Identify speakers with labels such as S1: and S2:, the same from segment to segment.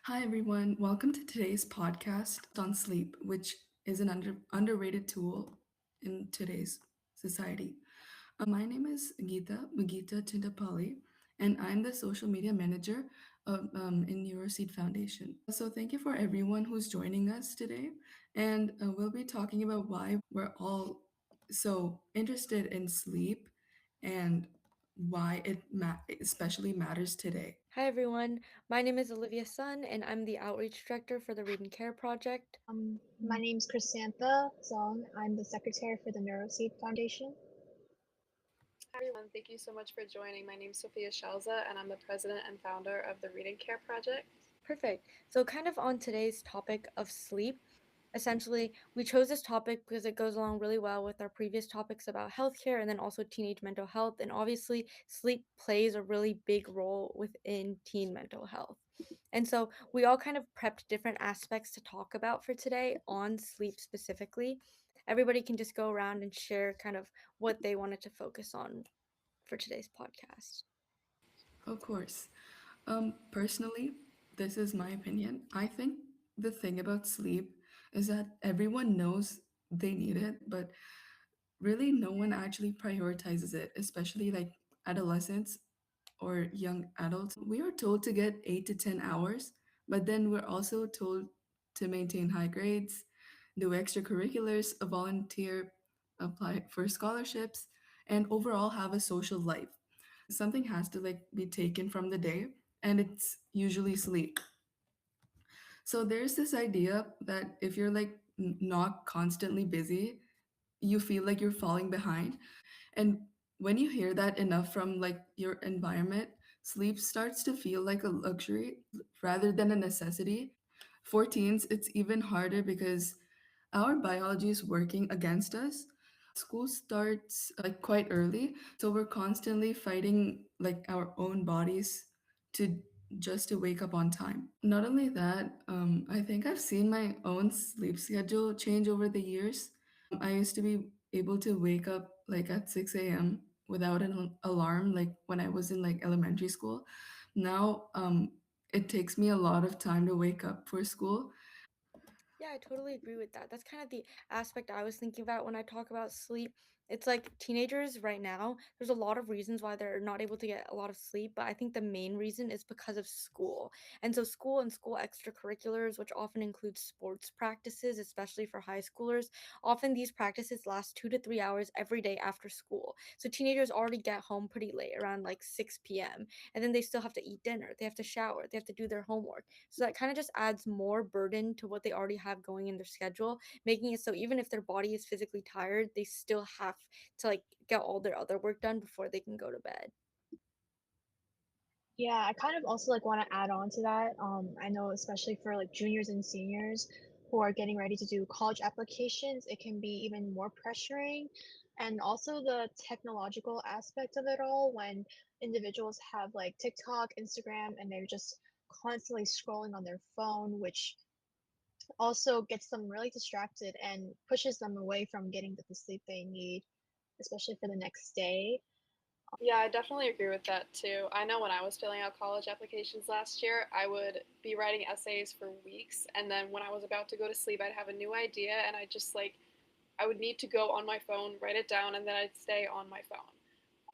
S1: Hi, everyone. Welcome to today's podcast on sleep, which is an underrated tool in today's society. My name is Magita Chintapalli, and I'm the social media manager in NeuroSeed Foundation. So, thank you for everyone who's joining us today. And we'll be talking about why we're all so interested in sleep and why especially matters today.
S2: Hi everyone, my name is Olivia Sun and I'm the Outreach Director for the Read and Care Project.
S3: My name's Chrysantha Song. I'm the secretary for the NeuroSeed Foundation.
S4: Hi everyone, thank you so much for joining. My name is Sophia Scelza and I'm the president and founder of the Read and Care Project.
S2: Perfect. So, kind of on today's topic of sleep, essentially, we chose this topic because it goes along really well with our previous topics about healthcare and then also teenage mental health. And obviously, sleep plays a really big role within teen mental health. And so, we all kind of prepped different aspects to talk about for today on sleep specifically. Everybody can just go around and share kind of what they wanted to focus on for today's podcast.
S1: Of course. Personally, this is my opinion. I think the thing about sleep is that everyone knows they need it, but really no one actually prioritizes it, especially like adolescents or young adults. We are told to get 8 to 10 hours, but then we're also told to maintain high grades, do extracurriculars, volunteer, apply for scholarships, and overall have a social life. Something has to like be taken from the day, and it's usually sleep. So there's this idea that if you're like not constantly busy, you feel like you're falling behind. And when you hear that enough from like your environment, sleep starts to feel like a luxury rather than a necessity. For teens, it's even harder because our biology is working against us. School starts like quite early, so we're constantly fighting like our own bodies to just to wake up on time. Not only that, I think I've seen my own sleep schedule change over the years. I used to be able to wake up like at 6 a.m. without an alarm, like when I was in like elementary school. Now, it takes me a lot of time to wake up for school.
S2: Yeah, I totally agree with that. That's kind of the aspect I was thinking about when I talk about sleep. It's like teenagers right now, there's a lot of reasons why they're not able to get a lot of sleep, but I think the main reason is because of school. And so, school and school extracurriculars, which often include sports practices, especially for high schoolers, often these practices last 2 to 3 hours every day after school. So, teenagers already get home pretty late, around like 6 p.m., and then they still have to eat dinner, they have to shower, they have to do their homework. So that kind of just adds more burden to what they already have going in their schedule, making it so even if their body is physically tired, they still have to like get all their other work done before they can go to bed.
S3: Yeah, I kind of also like want to add on to that. I know especially for like juniors and seniors who are getting ready to do college applications, it can be even more pressuring. And also the technological aspect of it all when individuals have like TikTok, Instagram, and they're just constantly scrolling on their phone, which also gets them really distracted and pushes them away from getting the sleep they need, especially for the next day.
S4: Yeah, I definitely agree with that too. I know when I was filling out college applications last year, I would be writing essays for weeks, and then when I was about to go to sleep, I'd have a new idea, and I would need to go on my phone, write it down, and then I'd stay on my phone.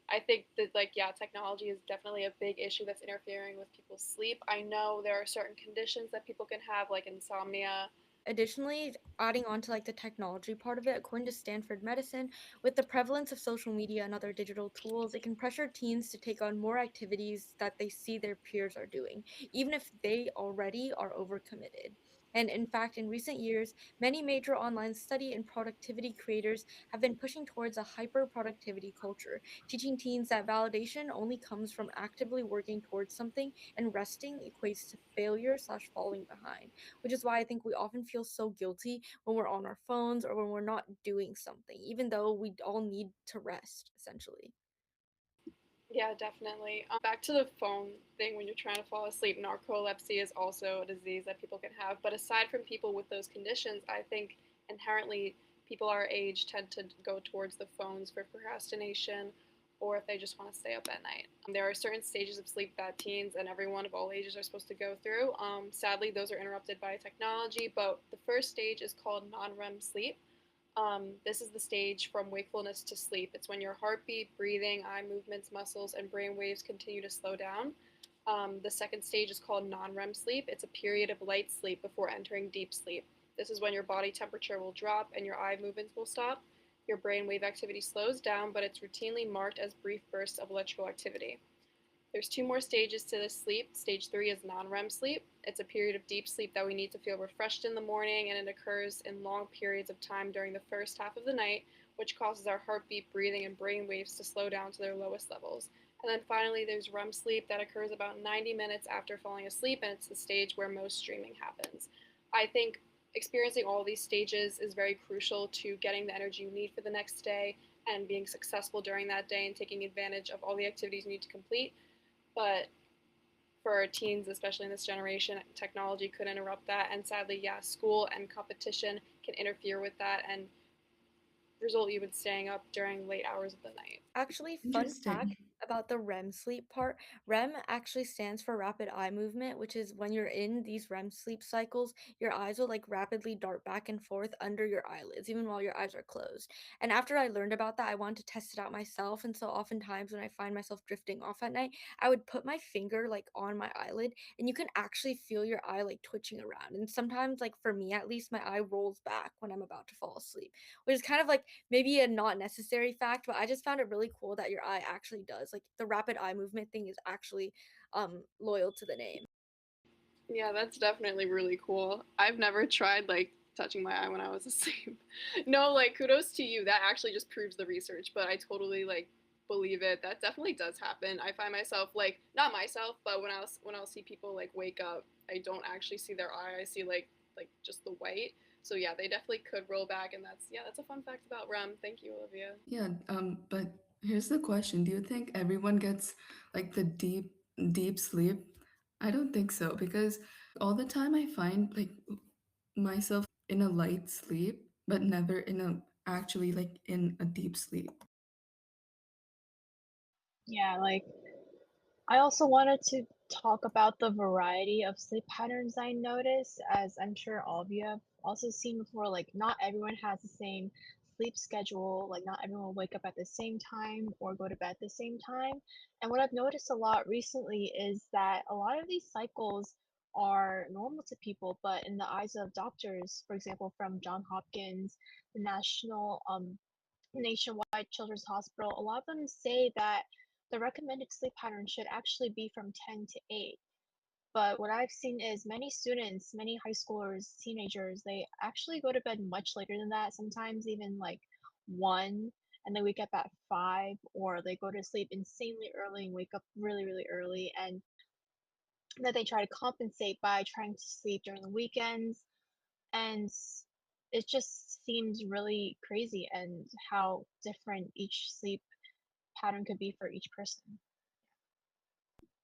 S4: I think that yeah, technology is definitely a big issue that's interfering with people's sleep. I know there are certain conditions that people can have, like insomnia.
S2: Additionally, adding on to like the technology part of it, according to Stanford Medicine, with the prevalence of social media and other digital tools, it can pressure teens to take on more activities that they see their peers are doing, even if they already are overcommitted. And in fact, in recent years, many major online study and productivity creators have been pushing towards a hyper productivity culture, teaching teens that validation only comes from actively working towards something and resting equates to failure slash falling behind, which is why I think we often feel so guilty when we're on our phones or when we're not doing something, even though we all need to rest, essentially.
S4: Yeah, definitely. Back to the phone thing when you're trying to fall asleep, narcolepsy is also a disease that people can have. But aside from people with those conditions, I think inherently people our age tend to go towards the phones for procrastination or if they just want to stay up at night. There are certain stages of sleep that teens and everyone of all ages are supposed to go through. Sadly, those are interrupted by technology, but the first stage is called non REM sleep. This is the stage from wakefulness to sleep. It's when your heartbeat, breathing, eye movements, muscles, and brain waves continue to slow down. The second stage is called non REM sleep. It's a period of light sleep before entering deep sleep. This is when your body temperature will drop and your eye movements will stop. Your brain wave activity slows down, but it's routinely marked as brief bursts of electrical activity. There's two more stages to this sleep. Stage 3 is non REM sleep. It's a period of deep sleep that we need to feel refreshed in the morning, and it occurs in long periods of time during the first half of the night, which causes our heartbeat, breathing, and brain waves to slow down to their lowest levels. And then finally, there's REM sleep that occurs about 90 minutes after falling asleep, and it's the stage where most dreaming happens. I think experiencing all these stages is very crucial to getting the energy you need for the next day and being successful during that day and taking advantage of all the activities you need to complete. But for teens, especially in this generation, technology could interrupt that. And sadly, yeah, school and competition can interfere with that and result you in staying up during late hours of the night.
S2: Actually, fun fact
S1: Interesting.
S2: about the REM sleep part, REM actually stands for rapid eye movement, which is when you're in these REM sleep cycles, your eyes will like rapidly dart back and forth under your eyelids, even while your eyes are closed. And after I learned about that, I wanted to test it out myself. And so oftentimes when I find myself drifting off at night, I would put my finger like on my eyelid and you can actually feel your eye like twitching around. And sometimes, like for me at least, my eye rolls back when I'm about to fall asleep, which is kind of like maybe a not necessary fact, but I just found it really cool that your eye actually does. Like the rapid eye movement thing is actually loyal to the name.
S4: Yeah, that's definitely really cool. I've never tried like touching my eye when I was asleep. No, like kudos to you. That actually just proves the research, but I totally like believe it. That definitely does happen. I find myself like not myself, but when I'll see people like wake up, I don't actually see their eye. I see like just the white. So yeah, they definitely could roll back, and that's a fun fact about REM. Thank you, Olivia.
S1: Yeah, but here's the question. Do you think everyone gets like the deep sleep? I don't think so because all the time I find like myself in a light sleep, but never in a actually like in a deep sleep.
S3: Yeah, like I also wanted to talk about the variety of sleep patterns I notice, as I'm sure all of you have also seen before. Like, not everyone has the same sleep schedule, like, not everyone will wake up at the same time or go to bed at the same time. And what I've noticed a lot recently is that a lot of these cycles are normal to people, but in the eyes of doctors, for example, from John Hopkins, the Nationwide Children's Hospital, a lot of them say that the recommended sleep pattern should actually be from 10 to 8. But what I've seen is many students, many high schoolers, teenagers, they actually go to bed much later than that, sometimes even like 1, and they wake up at 5, or they go to sleep insanely early and wake up really, really early. And that they try to compensate by trying to sleep during the weekends. And it just seems really crazy and how different each sleep pattern could be for each person.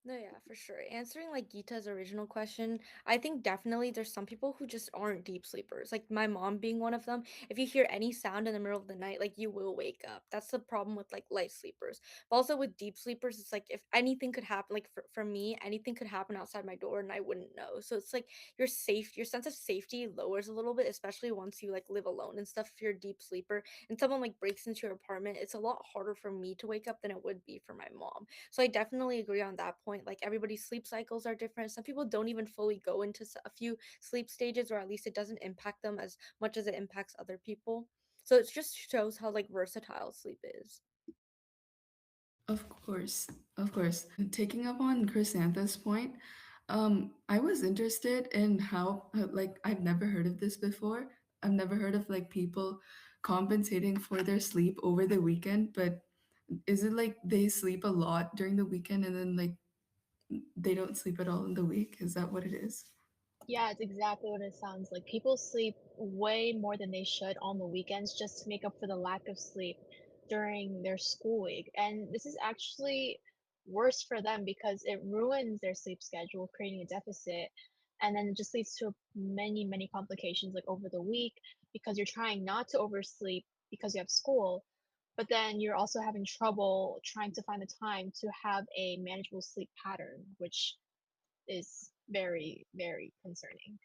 S2: No, yeah, for sure. Answering like Gita's original question, I think definitely there's some people who just aren't deep sleepers. Like my mom being one of them. If you hear any sound in the middle of the night, like you will wake up. That's the problem with like light sleepers. But also with deep sleepers, it's like if anything could happen, like for me, anything could happen outside my door and I wouldn't know. So it's like your sense of safety lowers a little bit, especially once you like live alone and stuff. If you're a deep sleeper and someone like breaks into your apartment, it's a lot harder for me to wake up than it would be for my mom. So I definitely agree on that point. Like everybody's sleep cycles are different. Some people don't even fully go into a few sleep stages, or at least it doesn't impact them as much as it impacts other people. So it just shows how like versatile sleep is.
S1: Of course, of course. Taking up on Chrysanthus' point, I was interested in how, like, I've never heard of this before. I've never heard of like people compensating for their sleep over the weekend, but is it like they sleep a lot during the weekend and then like they don't sleep at all in the week? Is that what it is?
S3: Yeah, it's exactly what it sounds like. People sleep way more than they should on the weekends just to make up for the lack of sleep during their school week. And this is actually worse for them because it ruins their sleep schedule, creating a deficit. And then it just leads to many, many complications like over the week because you're trying not to oversleep because you have school, but then you're also having trouble trying to find the time to have a manageable sleep pattern, which is very, very concerning.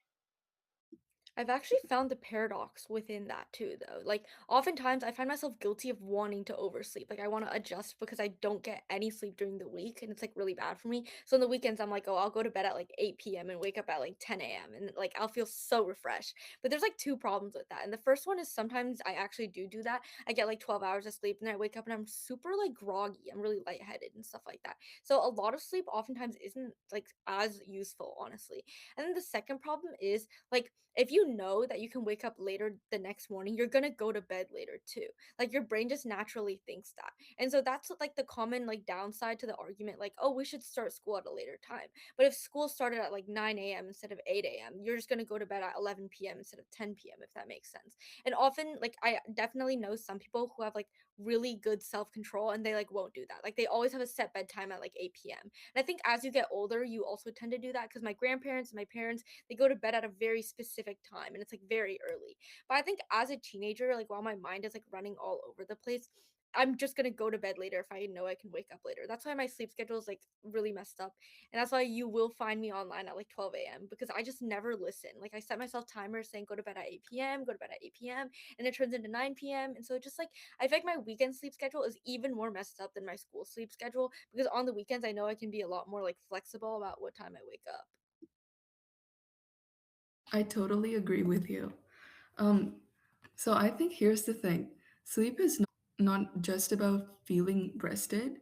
S2: I've actually found the paradox within that too, though. Like, oftentimes I find myself guilty of wanting to oversleep. Like, I want to adjust because I don't get any sleep during the week, and it's like really bad for me. So on the weekends, I'm like, oh, I'll go to bed at like 8 p.m. and wake up at like 10 a.m. and like I'll feel so refreshed. But there's like two problems with that. And the first one is sometimes I actually do that. I get like 12 hours of sleep, and then I wake up and I'm super like groggy. I'm really lightheaded and stuff like that. So a lot of sleep oftentimes isn't like as useful, honestly. And then the second problem is like if you know that you can wake up later the next morning, you're gonna go to bed later too. Like your brain just naturally thinks that. And so that's like the common like downside to the argument, like, oh, we should start school at a later time. But if school started at like 9 a.m. instead of 8 a.m., you're just gonna go to bed at 11 p.m. instead of 10 p.m., if that makes sense. And often, like, I definitely know some people who have like really good self-control and they like won't do that. Like they always have a set bedtime at like 8 p.m. And I think as you get older, you also tend to do that because my grandparents and my parents, they go to bed at a very specific time and it's like very early. But I think as a teenager, like while my mind is like running all over the place, I'm just gonna go to bed later if I know I can wake up later. That's why my sleep schedule is like really messed up. And that's why you will find me online at like 12 a.m. because I just never listen. Like I set myself timers saying go to bed at 8 p.m., go to bed at 8 p.m., and it turns into 9 p.m. And so it just like I feel like my weekend sleep schedule is even more messed up than my school sleep schedule because on the weekends I know I can be a lot more like flexible about what time I wake up.
S1: I totally agree with you. Um, so I think here's the thing: sleep is not just about feeling rested.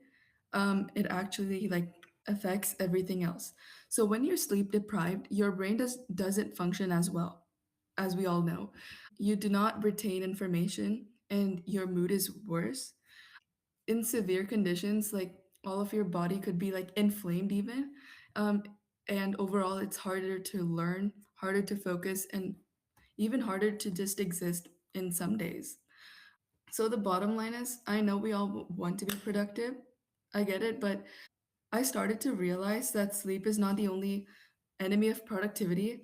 S1: It actually like affects everything else. So when you're sleep deprived, your brain doesn't function as well, as we all know. You do not retain information, and your mood is worse. In severe conditions, like all of your body could be like inflamed even. Um, and overall, it's harder to learn, harder to focus, and even harder to just exist in some days. So the bottom line is, I know we all want to be productive. I get it, but I started to realize that sleep is not the only enemy of productivity.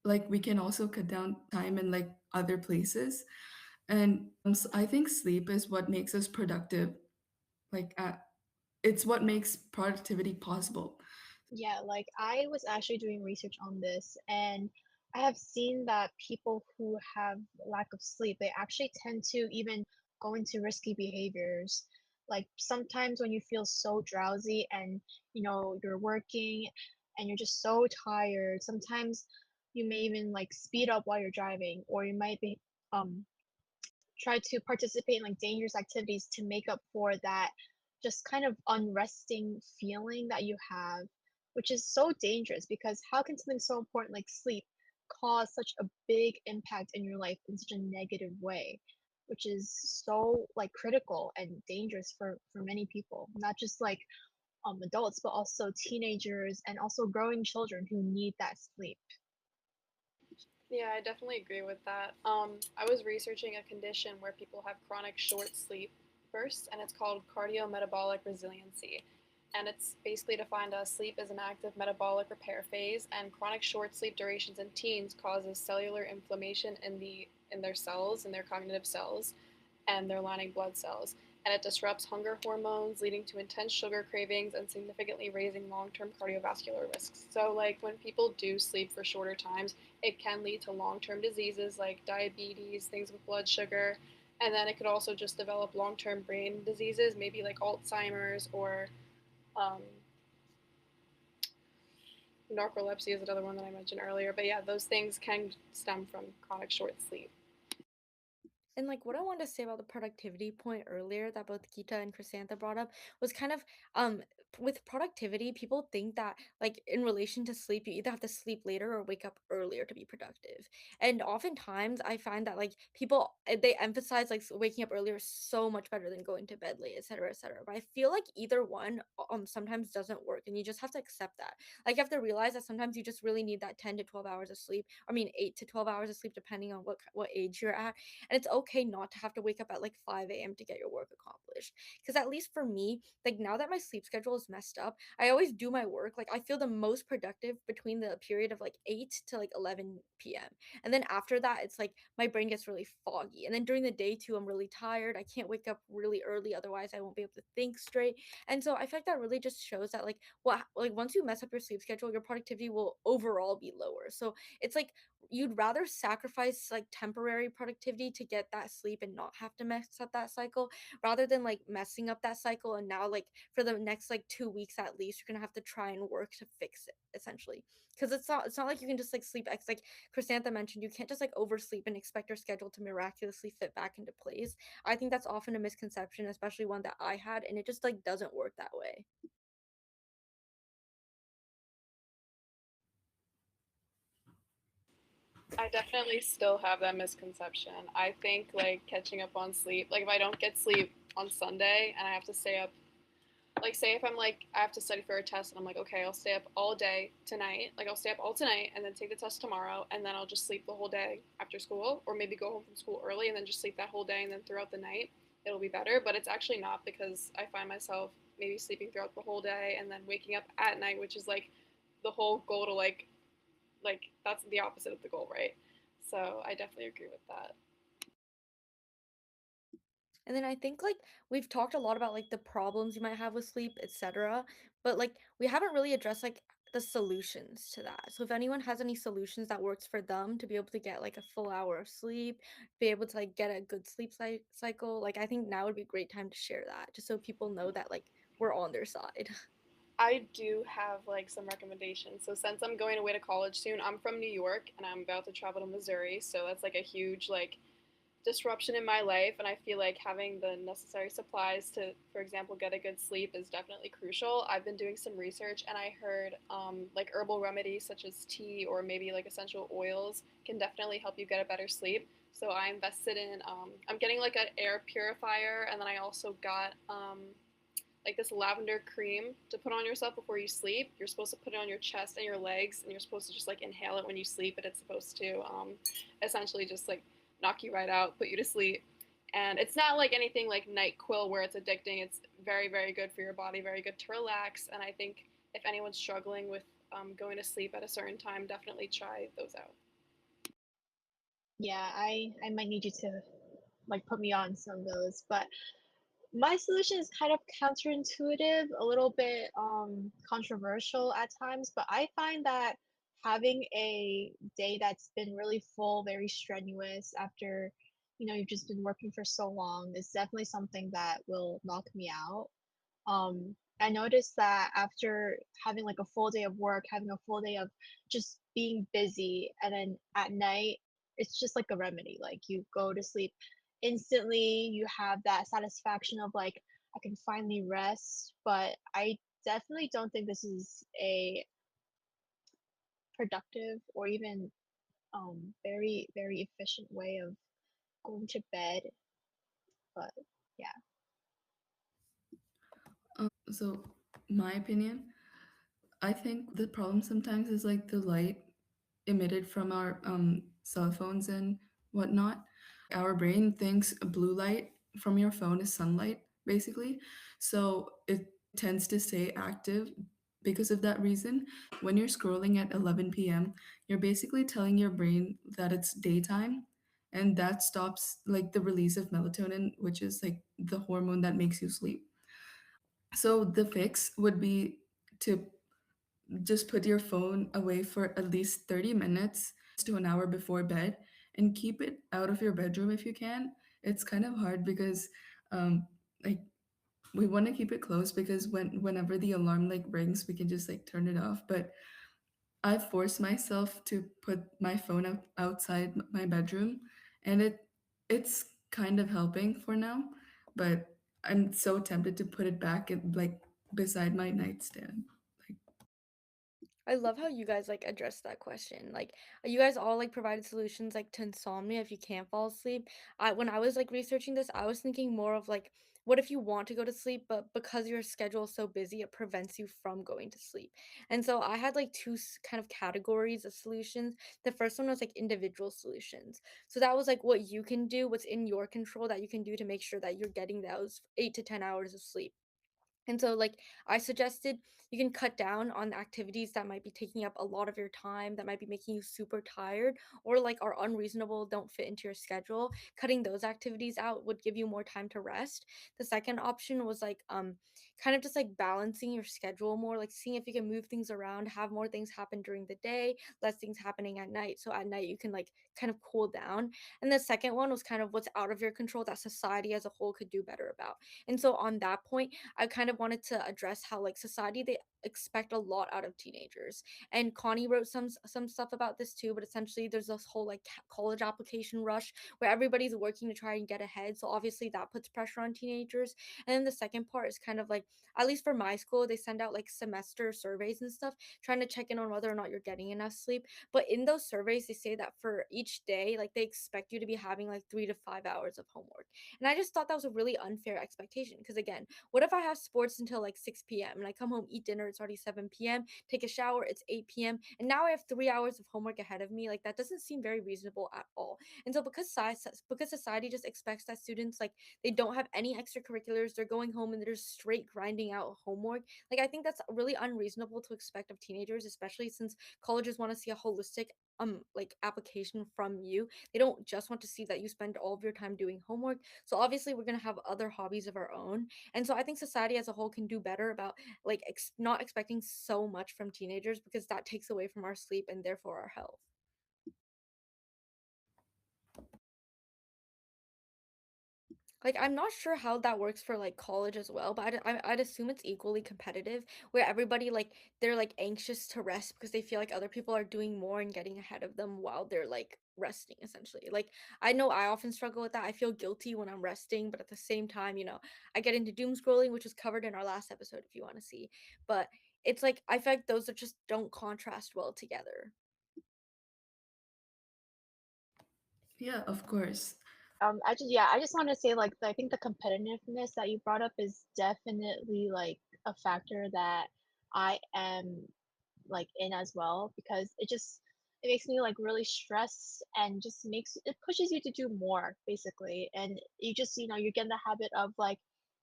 S1: Like we can also cut down time in like other places. And I think sleep is what makes us productive. Like it's what makes productivity possible.
S3: Yeah, like I was actually doing research on this, and I have seen that people who have lack of sleep, they actually tend to even go into risky behaviors. Like sometimes when you feel so drowsy and you're working and you're just so tired, sometimes you may even like speed up while you're driving, or you might be um try to participate in like dangerous activities to make up for that just kind of unresting feeling that you have, which is so dangerous because how can something so important like sleep cause such a big impact in your life in such a negative way, which is so like critical and dangerous for many people, not just like adults but also teenagers and also growing children who need that sleep.
S4: Yeah, I definitely agree with that. I was researching a condition where people have chronic short sleep bursts, and it's called cardiometabolic resiliency. And it's basically defined as sleep as an active metabolic repair phase, and chronic short sleep durations in teens causes cellular inflammation in their cells, in their cognitive cells, and their lining blood cells. And it disrupts hunger hormones, leading to intense sugar cravings and significantly raising long term cardiovascular risks. So, like, when people do sleep for shorter times, it can lead to long term diseases like diabetes, things with blood sugar, and then it could also just develop long term brain diseases, maybe like Alzheimer's or um, narcolepsy is another one that I mentioned earlier. But yeah, those things can stem from chronic short sleep.
S2: And like what I wanted to say about the productivity point earlier that both Gita and Chrysantha brought up was kind of with productivity, people think that like in relation to sleep, you either have to sleep later or wake up earlier to be productive. And oftentimes I find that like people they emphasize like waking up earlier is so much better than going to bed late, etc., etc. But I feel like either one sometimes doesn't work and you just have to accept that. Like you have to realize that sometimes you just really need that 10 to 12 hours of sleep. I mean 8 to 12 hours of sleep depending on what age you're at, and it's okay not to have to wake up at like 5 a.m. to get your work accomplished. Because at least for me, like now that my sleep schedule is schedule's messed up, I always do my work. Like I feel the most productive between the period of like 8 to like 11 p.m. And then after that, it's like my brain gets really foggy. And then during the day too, I'm really tired. I can't wake up really early, otherwise I won't be able to think straight. And so I feel like that really just shows that like once you mess up your sleep schedule, your productivity will overall be lower. So it's like you'd rather sacrifice like temporary productivity to get that sleep and not have to mess up that cycle, rather than like messing up that cycle, and now like for the next like 2 weeks at least you're gonna have to try and work to fix it essentially. Because it's not like you can just like sleep like Chrysantha mentioned, you can't just like oversleep and expect your schedule to miraculously fit back into place. I think that's often a misconception, especially one that I had, and it just like doesn't work that way.
S4: I definitely still have that misconception. I think like catching up on sleep, like if I don't get sleep on Sunday and I have to stay up, like say if I'm like I have to study for a test and I'm like, okay, I'll stay up all day tonight, like I'll stay up all tonight and then take the test tomorrow and then I'll just sleep the whole day after school, or maybe go home from school early and then just sleep that whole day, and then throughout the night it'll be better. But it's actually not, because I find myself maybe sleeping throughout the whole day and then waking up at night, which is like the whole goal to like that's the opposite of the goal, right? So I definitely agree with that.
S2: And then I think like we've talked a lot about like the problems you might have with sleep, etc. But like we haven't really addressed like the solutions to that. So if anyone has any solutions that works for them to be able to get like a full hour of sleep, be able to like get a good sleep cycle, like I think now would be a great time to share that, just so people know that like we're on their side.
S4: I do have like some recommendations. So since I'm going away to college soon, I'm from New York and I'm about to travel to Missouri. So that's like a huge like disruption in my life, and I feel like having the necessary supplies to, for example, get a good sleep is definitely crucial. I've been doing some research and I heard like herbal remedies such as tea or maybe like essential oils can definitely help you get a better sleep. So I invested in I'm getting like an air purifier, and then I also got like this lavender cream to put on yourself before you sleep. You're supposed to put it on your chest and your legs, and you're supposed to just like inhale it when you sleep. And it's supposed to essentially just like knock you right out, put you to sleep. And it's not like anything like NyQuil where it's addicting. It's very, very good for your body, very good to relax. And I think if anyone's struggling with going to sleep at a certain time, definitely try those out.
S3: Yeah, I might need you to like put me on some of those, but my solution is kind of counterintuitive, a little bit controversial at times, but I find that having a day that's been really full, very strenuous after, you've just been working for so long is definitely something that will knock me out. I noticed that after having like a full day of work, having a full day of just being busy, and then at night, it's just like a remedy. Like you go to sleep instantly, you have that satisfaction of like, I can finally rest. But I definitely don't think this is a productive or even very, very efficient way of going to bed. But yeah.
S1: So, my opinion, I think the problem sometimes is like the light emitted from our cell phones and whatnot. Our brain thinks blue light from your phone is sunlight, basically. So it tends to stay active because of that reason. When you're scrolling at 11 p.m., you're basically telling your brain that it's daytime, and that stops like the release of melatonin, which is like the hormone that makes you sleep. So the fix would be to just put your phone away for at least 30 minutes to an hour before bed, and keep it out of your bedroom if you can. It's kind of hard because like we want to keep it close because whenever the alarm like rings, we can just like turn it off. But I force myself to put my phone outside my bedroom, and it's kind of helping for now, but I'm so tempted to put it back in, like beside my nightstand. Like,
S2: I love how you guys like addressed that question. Like you guys all like provided solutions like to insomnia if you can't fall asleep. When I was like researching this, I was thinking more of like what if you want to go to sleep but because your schedule is so busy it prevents you from going to sleep. And so I had like two kind of categories of solutions. The first one was like individual solutions. So that was like what you can do, what's in your control that you can do to make sure that you're getting those 8 to 10 hours of sleep. And so, like, I suggested you can cut down on activities that might be taking up a lot of your time, that might be making you super tired, or like are unreasonable, don't fit into your schedule. Cutting those activities out would give you more time to rest. The second option was like, kind of just like balancing your schedule more, like seeing if you can move things around, have more things happen during the day, less things happening at night. So at night, you can like kind of cool down. And the second one was kind of what's out of your control that society as a whole could do better about. And so on that point, I kind of wanted to address how like society they expect a lot out of teenagers. And Connie wrote some stuff about this too, but essentially there's this whole like college application rush where everybody's working to try and get ahead. So obviously that puts pressure on teenagers. And then the second part is kind of like, at least for my school, they send out like semester surveys and stuff trying to check in on whether or not you're getting enough sleep. But in those surveys they say that for each day, like they expect you to be having like 3 to 5 hours of homework. And I just thought that was a really unfair expectation because again, what if I have sports until like 6 p.m. and I come home, eat dinner, it's already 7 p.m., take a shower, it's 8 p.m., and now I have 3 hours of homework ahead of me? Like that doesn't seem very reasonable at all. And so because society just expects that students like they don't have any extracurriculars, they're going home and they're just straight grinding out homework. Like I think that's really unreasonable to expect of teenagers, especially since colleges want to see a holistic like application from you. They don't just want to see that you spend all of your time doing homework. So obviously we're going to have other hobbies of our own. And so I think society as a whole can do better about like not expecting so much from teenagers because that takes away from our sleep and therefore our health. Like, I'm not sure how that works for like college as well, but I'd assume it's equally competitive where everybody like they're like anxious to rest because they feel like other people are doing more and getting ahead of them while they're like resting essentially. Like, I know I often struggle with that. I feel guilty when I'm resting, but at the same time, I get into doom scrolling, which was covered in our last episode if you want to see. But it's like I feel like those are just don't contrast well together.
S1: Yeah, of course.
S3: I just want to say like I think the competitiveness that you brought up is definitely like a factor that I am like in as well because it makes me like really stressed and just makes it pushes you to do more basically, and you get in the habit of like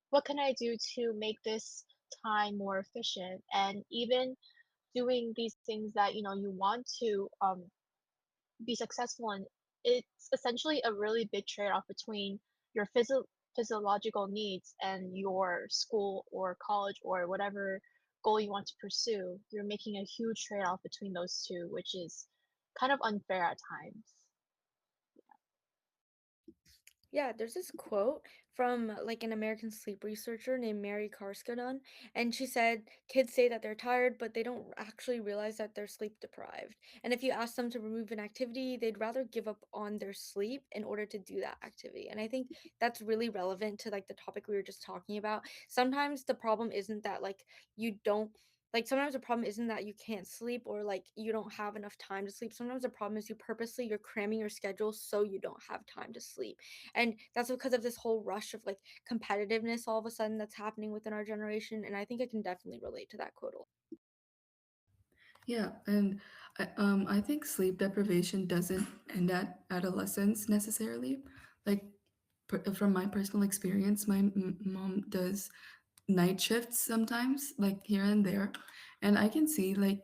S3: what can I do to make this time more efficient, and even doing these things that you want to be successful in. It's essentially a really big trade-off between your physiological needs and your school or college or whatever goal you want to pursue. You're making a huge trade-off between those two, which is kind of unfair at times.
S2: Yeah, there's this quote from like an American sleep researcher named Mary Karskadon, and she said, "Kids say that they're tired, but they don't actually realize that they're sleep deprived. And if you ask them to remove an activity, they'd rather give up on their sleep in order to do that activity." And I think that's really relevant to like the topic we were just talking about. Sometimes the problem isn't that like you don't like sometimes the problem isn't that you can't sleep or like you don't have enough time to sleep. Sometimes the problem is you're cramming your schedule so you don't have time to sleep. And that's because of this whole rush of like competitiveness all of a sudden that's happening within our generation. And I think I can definitely relate to that quote a lot.
S1: Yeah, and I think sleep deprivation doesn't end at adolescence necessarily. Like, from my personal experience, my mom does night shifts sometimes, like here and there, and I can see like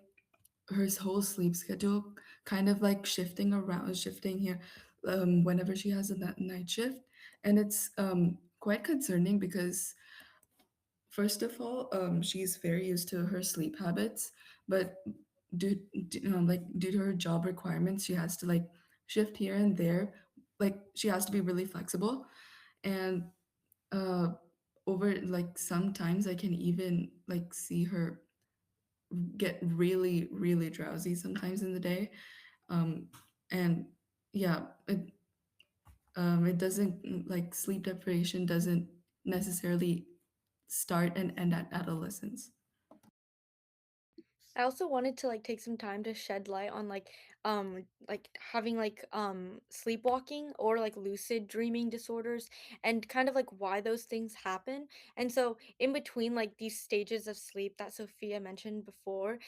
S1: her whole sleep schedule kind of like shifting here, whenever she has a night shift, and it's quite concerning because first of all, she's very used to her sleep habits, but due to her job requirements, she has to like shift here and there. Like she has to be really flexible, and uh, over like sometimes I can even like see her get really really drowsy sometimes in the day. Um, and yeah, it doesn't like sleep deprivation doesn't necessarily start and end at adolescence.
S2: I also wanted to like take some time to shed light on like having like sleepwalking or like lucid dreaming disorders and kind of like why those things happen. And so in between like these stages of sleep that Sophia mentioned before,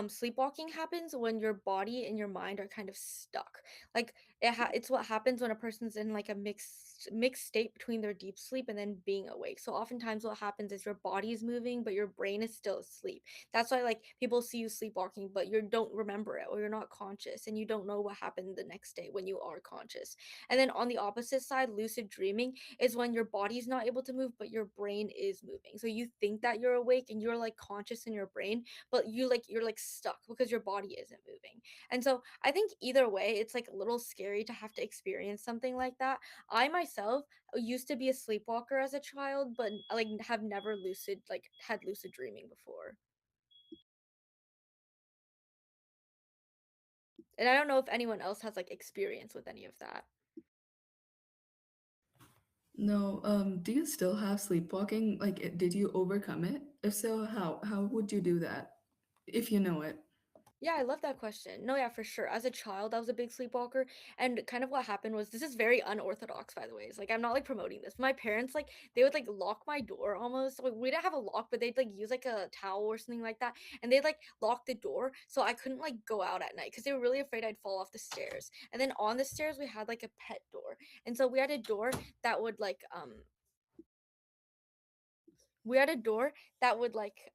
S2: sleepwalking happens when your body and your mind are kind of stuck. Like it's what happens when a person's in like a mixed state between their deep sleep and then being awake. So oftentimes what happens is your body is moving but your brain is still asleep. That's why like people see you sleepwalking but you don't remember it, or you're not conscious and you don't know what happened the next day when you are conscious. And then on the opposite side, lucid dreaming is when your body's not able to move but your brain is moving. So you think that you're awake and you're like conscious in your brain, but you're like stuck because your body isn't moving. And so I think either way it's like a little scary to have to experience something like that. I myself used to be a sleepwalker as a child, but like have never had lucid dreaming before. And I don't know if anyone else has like experience with any of that.
S1: No, do you still have sleepwalking? Like, did you overcome it? If so, how? How would you do that? If you know it.
S2: Yeah, I love that question. No, yeah, for sure. As a child, I was a big sleepwalker, and kind of what happened was, this is very unorthodox, by the way. It's like I'm not like promoting this. My parents like they would like lock my door almost. Like, we didn't have a lock, but they'd like use like a towel or something like that, and they'd like lock the door so I couldn't like go out at night because they were really afraid I'd fall off the stairs. And then on the stairs we had like a pet door, and so that would like um we had a door that would like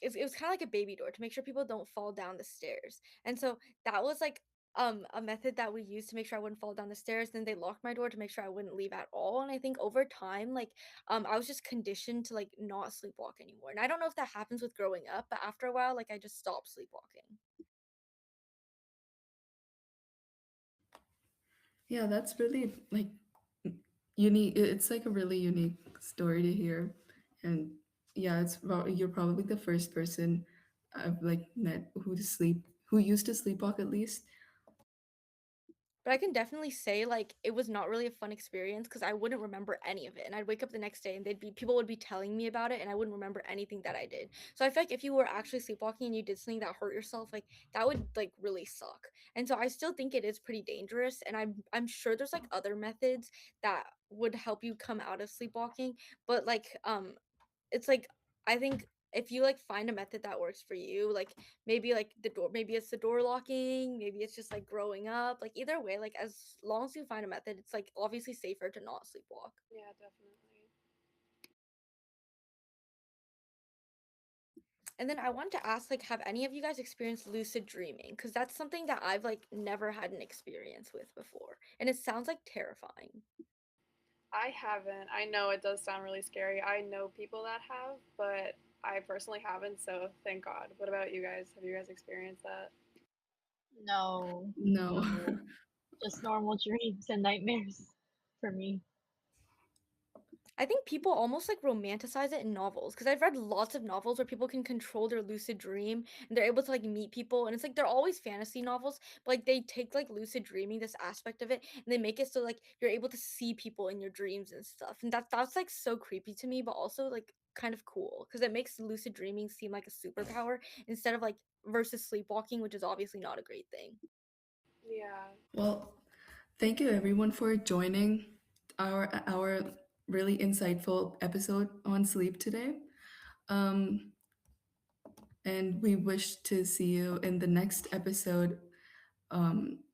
S2: it was kind of like a baby door to make sure people don't fall down the stairs. And so that was like a method that we used to make sure I wouldn't fall down the stairs. Then they locked my door to make sure I wouldn't leave at all. And I think over time, like I was just conditioned to like not sleepwalk anymore. And I don't know if that happens with growing up, but after a while like I just stopped sleepwalking.
S1: Yeah, that's really like unique. It's like a really unique story to hear, and yeah, you're probably the first person I've like met who used to sleepwalk at least.
S2: But I can definitely say like it was not really a fun experience because I wouldn't remember any of it. And I'd wake up the next day and they'd be people would be telling me about it and I wouldn't remember anything that I did. So I feel like if you were actually sleepwalking and you did something that hurt yourself, like that would like really suck. And so I still think it is pretty dangerous. And I'm sure there's like other methods that would help you come out of sleepwalking. But like it's like I think if you like find a method that works for you, like maybe it's the door locking, maybe it's just like growing up, like either way, like as long as you find a method, it's like obviously safer to not sleepwalk.
S4: Yeah, definitely.
S2: And then I want to ask, like, have any of you guys experienced lucid dreaming? Because that's something that I've like never had an experience with before, and it sounds like terrifying.
S4: I haven't. I know it does sound really scary. I know people that have, but I personally haven't, so thank God. What about you guys? Have you guys experienced that?
S3: No,
S1: No.
S3: no, just normal dreams and nightmares for me.
S2: I think people almost like romanticize it in novels because I've read lots of novels where people can control their lucid dream and they're able to like meet people, and it's like they're always fantasy novels, but like they take like lucid dreaming, this aspect of it, and they make it so like you're able to see people in your dreams and stuff. And that's like so creepy to me, but also like kind of cool because it makes lucid dreaming seem like a superpower instead of like versus sleepwalking, which is obviously not a great thing.
S4: Yeah.
S1: Well, thank you everyone for joining our really insightful episode on sleep today. Um, and we wish to see you in the next episode,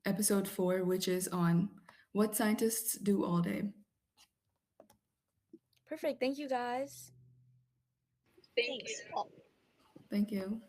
S1: episode 4, which is on what scientists do all day.
S2: Perfect. Thank you guys.
S4: Thank you.
S3: Thanks. Well,
S1: Thank you.